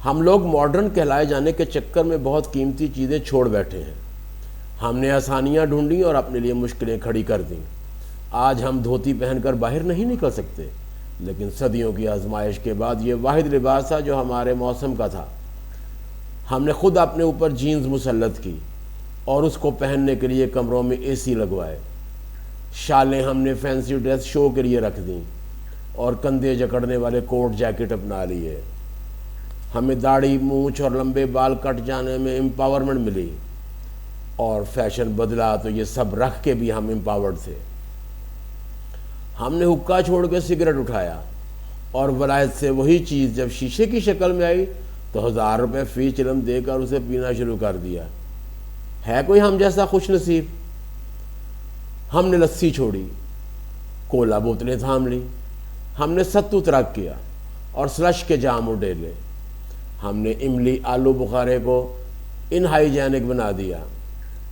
ہم لوگ ماڈرن کہلائے جانے کے چکر میں بہت قیمتی چیزیں چھوڑ بیٹھے ہیں۔ ہم نے آسانیاں ڈھونڈی اور اپنے لیے مشکلیں کھڑی کر دیں۔ آج ہم دھوتی پہن کر باہر نہیں نکل سکتے، لیکن صدیوں کی آزمائش کے بعد یہ واحد لباس تھا جو ہمارے موسم کا تھا۔ ہم نے خود اپنے اوپر جینز مسلط کی اور اس کو پہننے کے لیے کمروں میں اے سی لگوائے۔ شالیں ہم نے فینسی ڈریس شو کے لیے رکھ دیں اور کندھے جکڑنے والے کوٹ جیکٹ اپنا لیے۔ ہمیں داڑھی، مونچھ اور لمبے بال کٹ جانے میں امپاورمنٹ ملی، اور فیشن بدلا تو یہ سب رکھ کے بھی ہم امپاورڈ تھے۔ ہم نے حقہ چھوڑ کے سگریٹ اٹھایا، اور ولایت سے وہی چیز جب شیشے کی شکل میں آئی تو 1000 روپے فی چلم دے کر اسے پینا شروع کر دیا۔ ہے کوئی ہم جیسا خوش نصیب؟ ہم نے لسی چھوڑی، کولا بوتلیں تھام لی، ہم نے ستو ترک کیا اور سلش کے جام اڈیلے۔ ہم نے املی آلو بخارے کو ان ہائیجینک بنا دیا،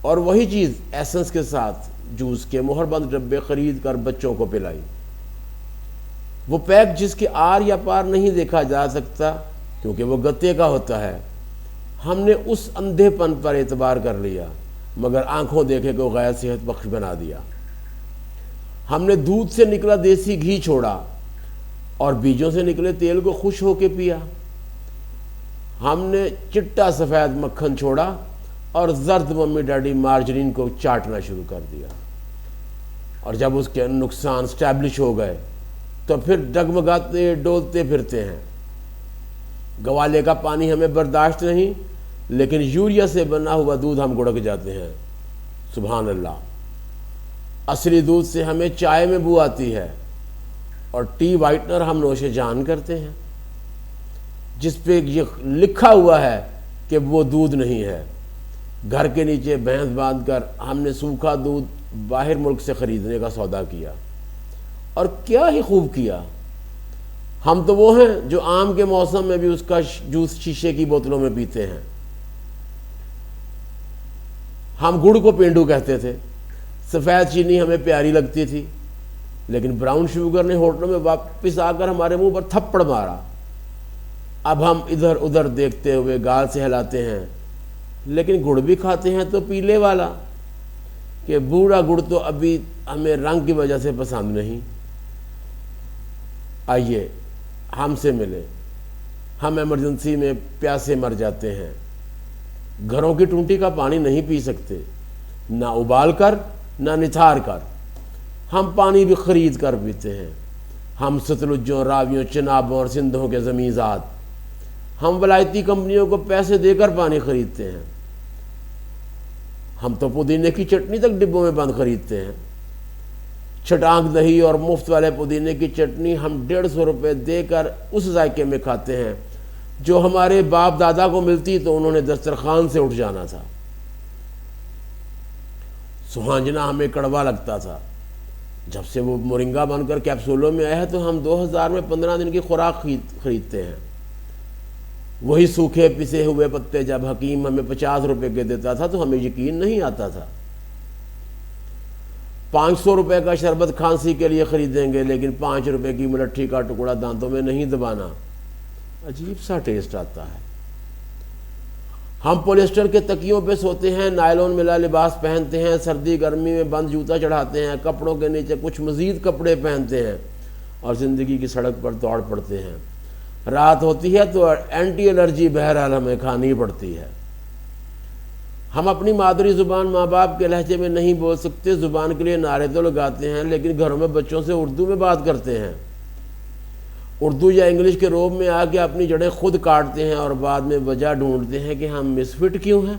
اور وہی چیز ایسنس کے ساتھ جوس کے مہر بند ڈبے خرید کر بچوں کو پلائی۔ وہ پیک جس کے آر یا پار نہیں دیکھا جا سکتا کیونکہ وہ گتے کا ہوتا ہے، ہم نے اس اندھے پن پر اعتبار کر لیا، مگر آنکھوں دیکھے کو غیر صحت بخش بنا دیا۔ ہم نے دودھ سے نکلا دیسی گھی چھوڑا اور بیجوں سے نکلے تیل کو خوش ہو کے پیا۔ ہم نے چٹا سفید مکھن چھوڑا اور زرد ممی ڈیڈی مارجرین کو چاٹنا شروع کر دیا، اور جب اس کے نقصان سٹیبلش ہو گئے تو پھر ڈگمگاتے ڈولتے پھرتے ہیں۔ گوالے کا پانی ہمیں برداشت نہیں، لیکن یوریا سے بنا ہوا دودھ ہم گڑک جاتے ہیں۔ سبحان اللہ! اصلی دودھ سے ہمیں چائے میں بو آتی ہے، اور ٹی وائٹنر ہم نوش جان کرتے ہیں جس پہ یہ لکھا ہوا ہے کہ وہ دودھ نہیں ہے۔ گھر کے نیچے بھینس باندھ کر ہم نے سوکھا دودھ باہر ملک سے خریدنے کا سودا کیا، اور کیا ہی خوب کیا۔ ہم تو وہ ہیں جو آم کے موسم میں بھی اس کا جوس شیشے کی بوتلوں میں پیتے ہیں۔ ہم گڑ کو پینڈو کہتے تھے، سفید چینی ہمیں پیاری لگتی تھی، لیکن براؤن شوگر نے ہوٹلوں میں واپس آ کر ہمارے منہ پر تھپڑ مارا۔ اب ہم ادھر ادھر دیکھتے ہوئے گال سے ہلاتے ہیں، لیکن گڑ بھی کھاتے ہیں تو پیلے والا، کہ بوڑھا گڑ تو ابھی ہمیں رنگ کی وجہ سے پسند نہیں۔ آئیے ہم سے ملے، ہم ایمرجنسی میں پیاسے مر جاتے ہیں۔ گھروں کی ٹونٹی کا پانی نہیں پی سکتے، نہ ابال کر نہ نتھار کر، ہم پانی بھی خرید کر پیتے ہیں۔ ہم ستلجوں، راویوں، چنابوں اور سندھوں کے زمیزاد، ہم ولایتی کمپنیوں کو پیسے دے کر پانی خریدتے ہیں۔ ہم تو پودینے کی چٹنی تک ڈبوں میں بند خریدتے ہیں۔ چھٹانک دہی اور مفت والے پودینے کی چٹنی ہم 150 روپے دے کر اس ذائقے میں کھاتے ہیں جو ہمارے باپ دادا کو ملتی تو انہوں نے دسترخوان سے اٹھ جانا تھا۔ سہانجنا ہمیں کڑوا لگتا تھا، جب سے وہ مورنگا بن کر کیپسولوں میں آیا ہے تو ہم 2000 میں 15 دن کی خوراک خریدتے ہیں۔ وہی سوکھے پسے ہوئے پتے جب حکیم ہمیں 50 روپے کے دیتا تھا تو ہمیں یقین نہیں آتا تھا۔ 500 روپے کا شربت کھانسی کے لیے خریدیں گے، لیکن 5 روپے کی ملٹھی کا ٹکڑا دانتوں میں نہیں دبانا، عجیب سا ٹیسٹ آتا ہے۔ ہم پولیسٹر کے تکیوں پہ سوتے ہیں، نائلون ملا لباس پہنتے ہیں، سردی گرمی میں بند جوتا چڑھاتے ہیں، کپڑوں کے نیچے کچھ مزید کپڑے پہنتے ہیں، اور زندگی کی سڑک پر دوڑ پڑتے ہیں۔ رات ہوتی ہے تو اینٹی الرجی بہرحال ہمیں کھانی پڑتی ہے۔ ہم اپنی مادری زبان ماں باپ کے لہجے میں نہیں بول سکتے، زبان کے لیے نعرے تو لگاتے ہیں، لیکن گھروں میں بچوں سے اردو میں بات کرتے ہیں۔ اردو یا انگلش کے روب میں آ کے اپنی جڑیں خود کاٹتے ہیں، اور بعد میں وجہ ڈھونڈتے ہیں کہ ہم مس فٹ کیوں ہیں۔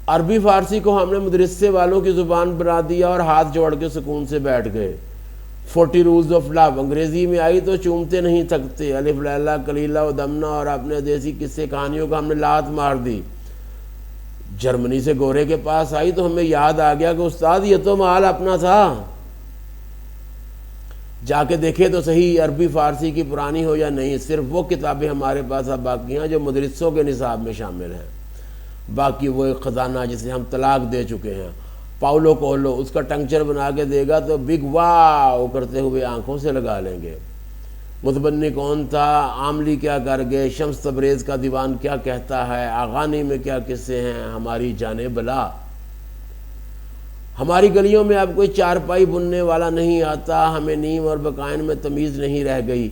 عربی فارسی کو ہم نے مدرسے والوں کی زبان بنا دیا اور ہاتھ جوڑ کے سکون سے بیٹھ گئے۔ 40 رولز آف لو انگریزی میں آئی تو چومتے نہیں تھکتے، الف لیلا کلیلہ و دمنہ اور اپنے دیسی قصے کہانیوں کو ہم نے لات مار دی۔ جرمنی سے گورے کے پاس آئی تو ہمیں یاد آ گیا کہ استاد یہ تو مال اپنا تھا۔ جا کے دیکھے تو صحیح عربی فارسی کی پرانی ہو یا نہیں، صرف وہ کتابیں ہمارے پاس اب باقی ہیں جو مدرسوں کے نصاب میں شامل ہیں۔ باقی وہ ایک خزانہ جسے ہم طلاق دے چکے ہیں۔ پاولو کوہلو اس کا ٹنکچر بنا کے دے گا تو بگ واو کرتے ہوئے آنکھوں سے لگا لیں گے۔ متبنی کون تھا، عاملی کیا کر گئے، شمس تبریز کا دیوان کیا کہتا ہے، آغانی میں کیا قصے ہیں، ہماری جانیں بلا۔ ہماری گلیوں میں اب کوئی چارپائی بننے والا نہیں آتا، ہمیں نیم اور بقائن میں تمیز نہیں رہ گئی،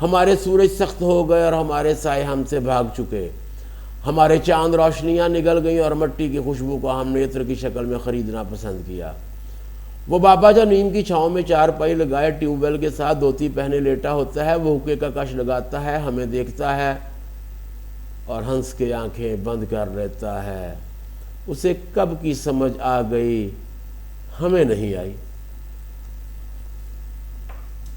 ہمارے سورج سخت ہو گئے اور ہمارے سائے ہم سے بھاگ چکے، ہمارے چاند روشنیاں نگل گئیں اور مٹی کی خوشبو کو ہم نے عطر کی شکل میں خریدنا پسند کیا۔ وہ بابا جو نیم کی چھاؤں میں چارپائی لگائے ٹیوب ویل کے ساتھ دھوتی پہنے لیٹا ہوتا ہے، وہ حقے کا کش لگاتا ہے، ہمیں دیکھتا ہے اور ہنس کے آنکھیں بند کر لیتا ہے۔ اسے کب کی سمجھ آ گئی، ہمیں نہیں آئی۔